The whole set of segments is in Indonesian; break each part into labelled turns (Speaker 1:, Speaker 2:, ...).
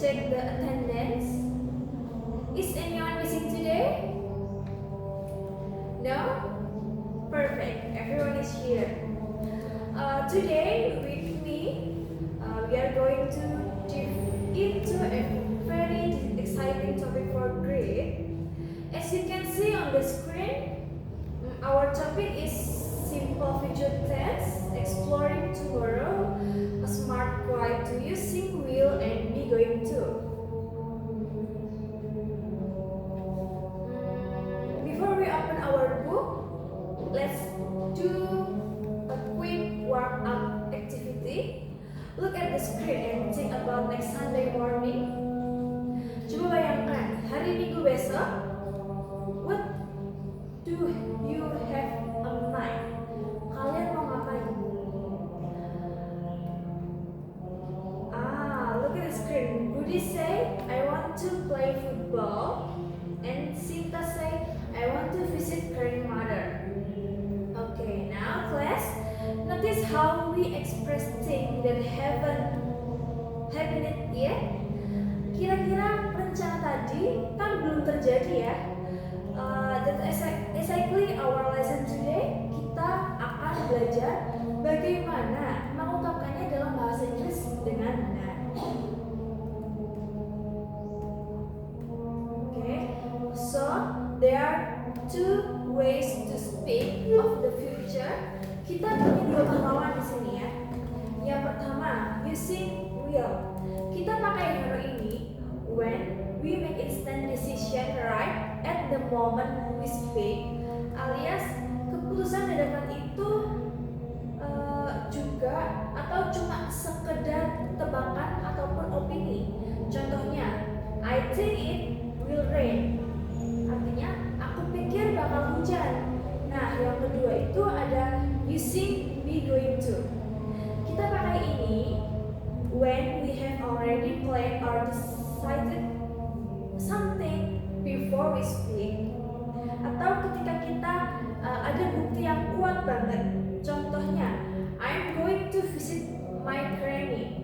Speaker 1: check the attendance. Is anyone missing today? No? Perfect. Everyone is here. Today with me, we are going to dive into a very exciting topic for grade. As you can see on the screen, our topic is simple future tense, exploring tomorrow, a smart guide to using will and be going to. Before we open our book, let's do a quick warm-up activity. Look at the screen and think about next Sunday morning. Coba bayangkan, hari Minggu besok, what do you have in mind? Kalian mau ngapain? Look at the screen. Budi say, I want to play football. And Sinta say, I want to visit grandmother. Okay, now class, notice how we express things that haven't happened yet. Kira-kira rencana tadi kan belum terjadi ya. That's exactly our lesson today. Kita akan belajar bagaimana mengungkapkannya dalam bahasa Inggris dengan benar. So, there are two ways to speak of the future. Kita punya dua pahlawan di sini ya. Yang pertama, using will. Kita pakai hero ini when we make instant decision right at the moment we speak. Alias, keputusan dadakan itu juga atau cuma sekedar tebakan ataupun opini. Contohnya, I think it will rain. Artinya, aku pikir bakal hujan. Nah, yang kedua itu ada using be going to. Kita pakai ini when we have already planned or decided something before we speak. Atau ketika kita ada bukti yang kuat banget. Contohnya, I'm going to visit my granny.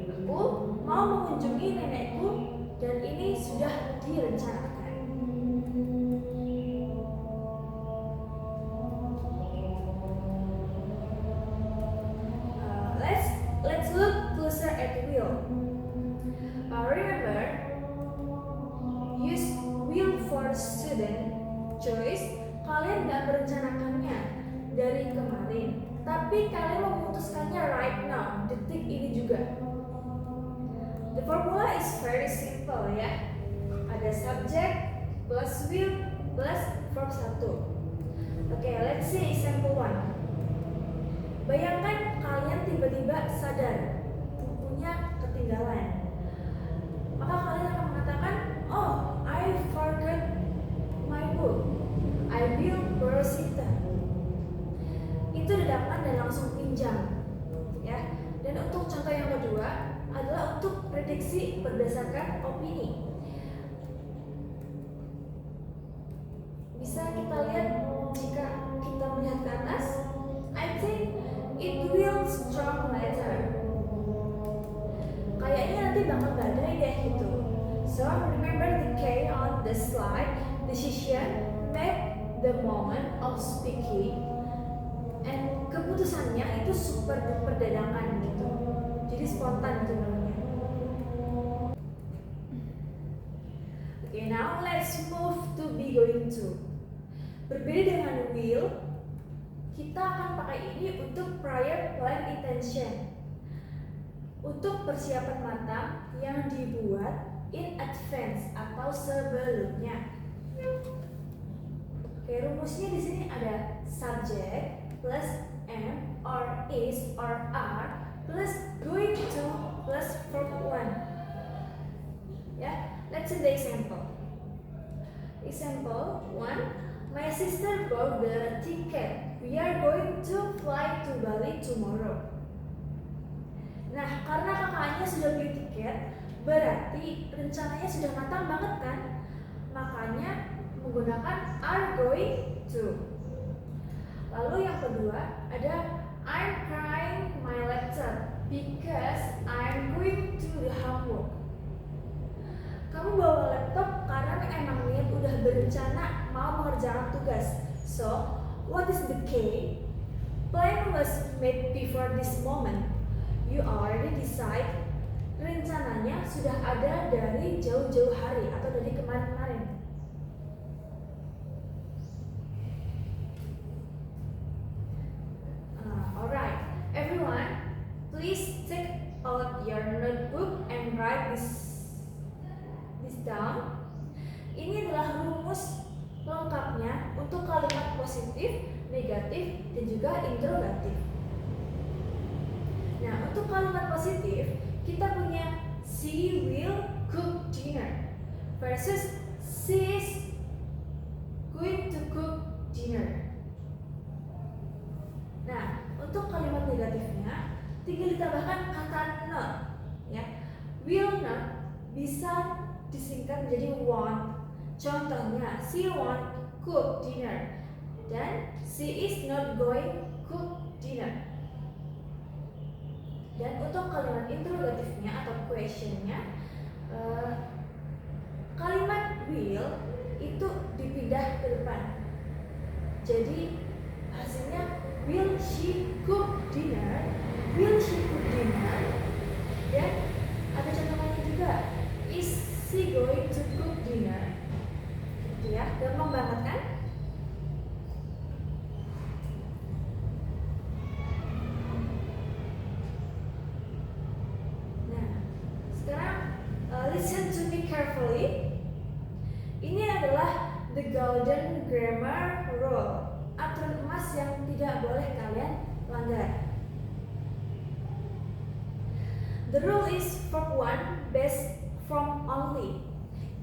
Speaker 1: Aku mau mengunjungi nenekku dan ini sudah direncanakan. Let's look closer at will. Remember, use will for student choice. Kalian gak merencanakannya dari kemarin, tapi kalian memutuskannya right now, detik ini juga. The formula is very simple ya. Ada subject plus will plus verb 1. Okay, let's see example 1. Bayangkan kalian tiba-tiba sadar bukunya ketinggalan. Maka kalian akan mengatakan, oh, I forgot my book. I will borrow it. Itu dadakan dan langsung pinjam. Ya. Dan untuk contoh yang kedua adalah untuk prediksi berdasarkan opini. Bisa kita lihat jika kita melihat ke atas. I think it will storm later. Kayaknya nanti bakal badai deh gitu. So remember the K on the slide. Decision, make the moment of speaking. And keputusannya itu super duper dadakan gitu. Jadi spontan gitu namanya. Okay, now let's move to be going to. Berbeda dengan will, kita akan pakai ini untuk prior plan intention. Untuk persiapan matang yang dibuat in advance atau sebelumnya. Oke, rumusnya di sini ada subject plus am or is or are plus going to plus verb 1. Ya, let's see the example. Example 1. My sister bought the ticket. We are going to fly to Bali tomorrow. Nah, karena kakaknya sudah beli tiket, berarti rencananya sudah matang banget kan? Makanya menggunakan are going to. Lalu yang kedua ada I'm crying my laptop because I'm going to the homework. Kamu bawa laptop karena emang niat udah berencana mau mengerjakan tugas. So, what is the key? Plan was made before this moment. You already decide. Rencananya sudah ada dari jauh-jauh hari atau dari kemarin-kemarin. Alright, everyone, please take out your notebook and write this down. Ini adalah rumus lengkapnya untuk kalimat positif, negatif, dan juga interrogatif. Nah, untuk kalimat positif, kita punya she will cook dinner versus she is going to cook dinner. Nah, untuk kalimat negatifnya tinggal ditambahkan kata not, ya. Will not bisa disingkat menjadi won't. Contohnya, she won't cook dinner dan she is not going cook dinner. Dan untuk kalimat interrogatifnya atau questionnya, kalimat will itu dipindah ke depan. Jadi hasilnya will she cook dinner, will she cook dinner. Dan ada contohnya juga, is she going to cook dinner. Gitu ya, gampang banget kan? Listen to me carefully. Ini adalah the golden grammar rule, aturan emas yang tidak boleh kalian langgar. The rule is verb 1 based from only.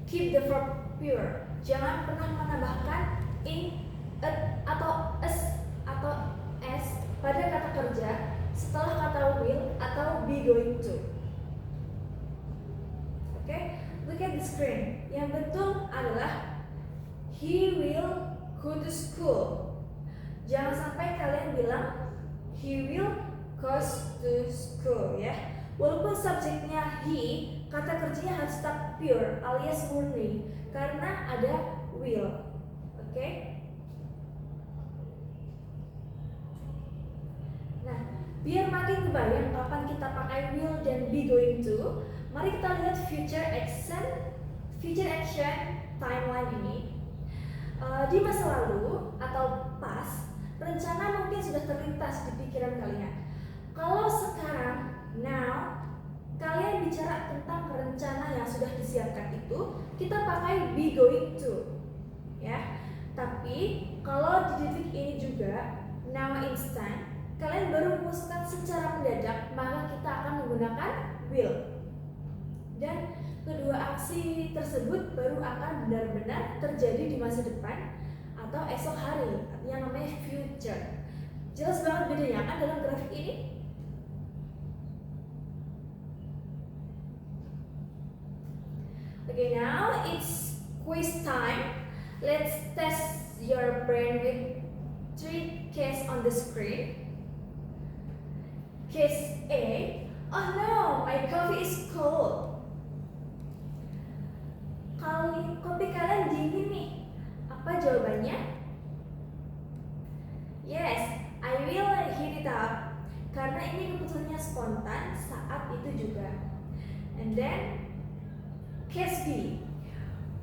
Speaker 1: Keep the verb pure. Jangan pernah menambahkan in, at, atau as atau as pada kata kerja setelah kata will atau be going to. Okay, look at the screen. Yang betul adalah he will go to school. Jangan sampai kalian bilang he will goes to school, ya. Walaupun subjeknya he, kata kerjanya harus tetap pure alias murni karena ada will. Okay? Nah, biar makin kebayang kapan kita pakai will dan be going to, mari kita lihat future action timeline ini. Di masa lalu atau past, rencana mungkin sudah terlintas di pikiran kalian. Kalau sekarang, now, kalian bicara tentang rencana yang sudah disiapkan itu, kita pakai be going to, ya. Tapi kalau di titik ini juga, now instant, kalian baru memutuskan secara mendadak, maka kita akan menggunakan will. Dan kedua aksi tersebut baru akan benar-benar terjadi di masa depan atau esok hari, yang namanya future. Jelas banget bedanya kan dalam grafik ini? Okay, now it's quiz time. Let's test your brain with 3 cases on the screen. Case A. Oh no, my coffee is cold. Kopi kalian dingin nih. Apa jawabannya? Yes, I will heat it up. Karena ini keputusannya spontan saat itu juga. And then case B.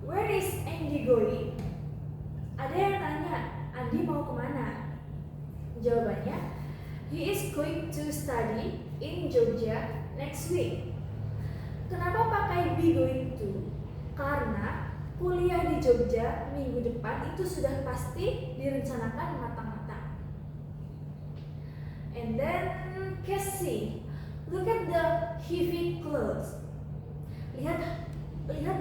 Speaker 1: Where is Andy going? Ada yang tanya, Andy mau kemana? Jawabannya, he is going to study in Jogja next week. Kenapa pakai be going to? Karena kuliah di Jogja minggu depan itu sudah pasti direncanakan matang-matang. And then case C. Look at the heavy clouds. Lihat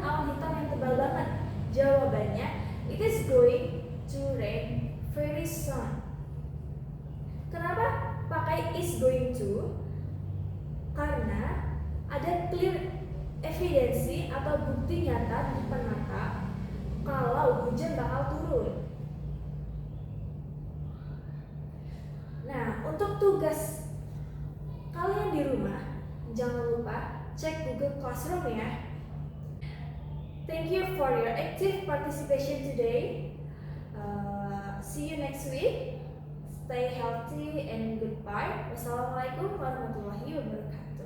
Speaker 1: awan hitam yang tebal banget. Jawabannya, it is going to rain very soon. Kenapa pakai is going to? Karena ada clear evidensi atau bukti nyata di depan mata kalau hujan bakal turun. Nah, untuk tugas kalian di rumah, jangan lupa cek Google Classroom ya. Thank you for your active participation today. See you next week. Stay healthy and goodbye. Wassalamualaikum warahmatullahi wabarakatuh.